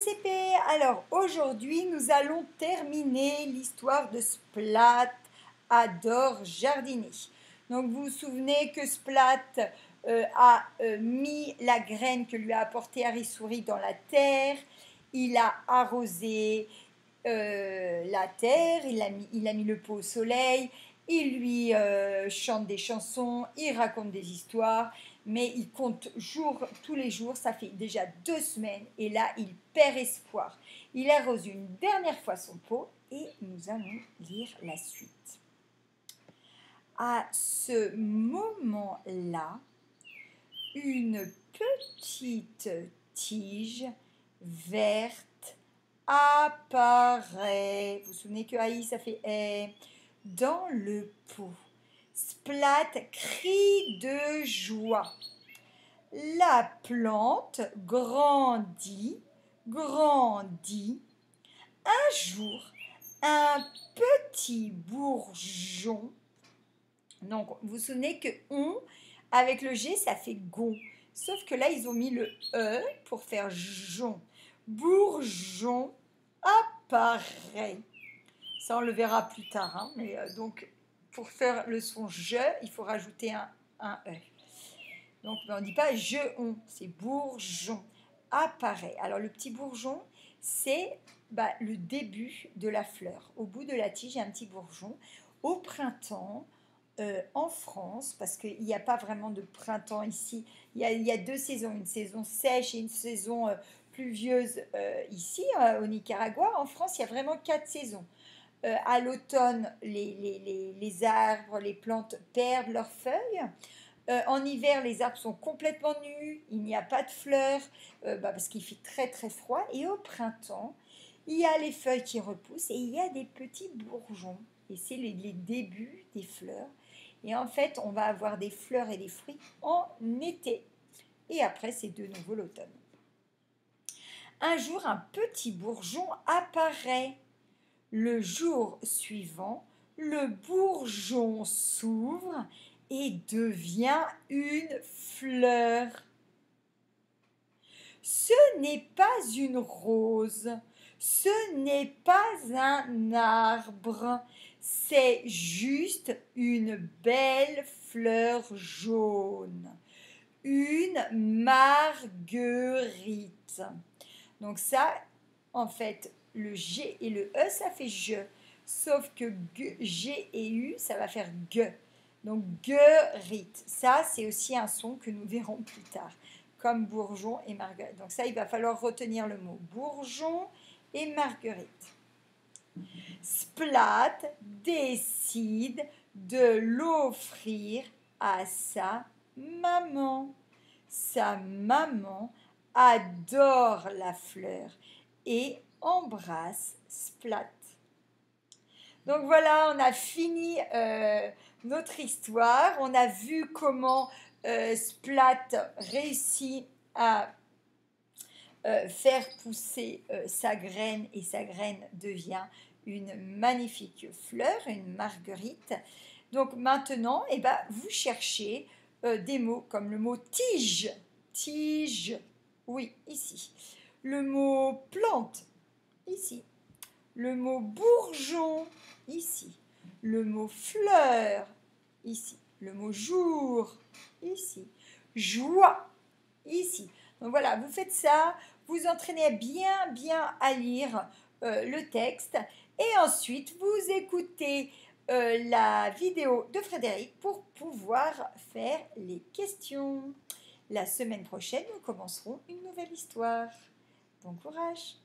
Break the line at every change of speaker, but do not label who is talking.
CP. Alors aujourd'hui nous allons terminer l'histoire de Splat adore jardiner. Donc vous vous souvenez que Splat a mis la graine que lui a apportée Harry-Souris dans la terre, il a arrosé la terre, il a mis le pot au soleil, il lui chante des chansons, il raconte des histoires, mais il compte tous les jours, ça fait déjà 2 semaines, et là il perd espoir. Il arrose une dernière fois son pot et nous allons lire la suite. À ce moment-là, une petite tige verte apparaît. Vous vous souvenez que Aïe, ça fait dans le pot. Splat crie de joie. La plante grandit. Un jour, un petit bourgeon. Donc, vous vous souvenez que on, avec le G, ça fait gon. Sauf que là, ils ont mis le E pour faire jon. Bourgeon apparaît. Ça, on le verra plus tard. Hein, mais donc, pour faire le son je, il faut rajouter un E. Donc, on ne dit pas je, on, c'est bourgeon apparaît. Alors, le petit bourgeon, c'est le début de la fleur. Au bout de la tige, il y a un petit bourgeon. Au printemps, en France, parce qu'il n'y a pas vraiment de printemps ici, il y a 2 saisons, une saison sèche et une saison pluvieuse ici, au Nicaragua. En France, il y a vraiment 4 saisons. À l'automne, les arbres, les plantes perdent leurs feuilles. En hiver, les arbres sont complètement nus, il n'y a pas de fleurs, parce qu'il fait très très froid. Et au printemps, il y a les feuilles qui repoussent et il y a des petits bourgeons. Et c'est les débuts des fleurs. Et en fait, on va avoir des fleurs et des fruits en été. Et après, c'est de nouveau l'automne. Un jour, un petit bourgeon apparaît. Le jour suivant, le bourgeon s'ouvre et devient une fleur. Ce n'est pas une rose, ce n'est pas un arbre, c'est juste une belle fleur jaune, une marguerite. Donc ça, en fait, le G et le E, ça fait je, sauf que G et U, ça va faire ge. Donc, guerite. Ça, c'est aussi un son que nous verrons plus tard, comme bourgeon et marguerite. Donc ça, il va falloir retenir le mot bourgeon et marguerite. Splat décide de l'offrir à sa maman. Sa maman adore la fleur et embrasse Splat. Donc voilà, on a fini notre histoire. On a vu comment Splat réussit à faire pousser sa graine et sa graine devient une magnifique fleur, une marguerite. Donc maintenant, vous cherchez des mots comme le mot tige, tige, oui, ici. Le mot plante, ici. Le mot bourgeon, ici. Le mot fleur, ici. Le mot jour, ici. Joie, ici. Donc voilà, vous faites ça, vous entraînez bien à lire le texte et ensuite vous écoutez la vidéo de Frédéric pour pouvoir faire les questions. La semaine prochaine, nous commencerons une nouvelle histoire. Bon courage!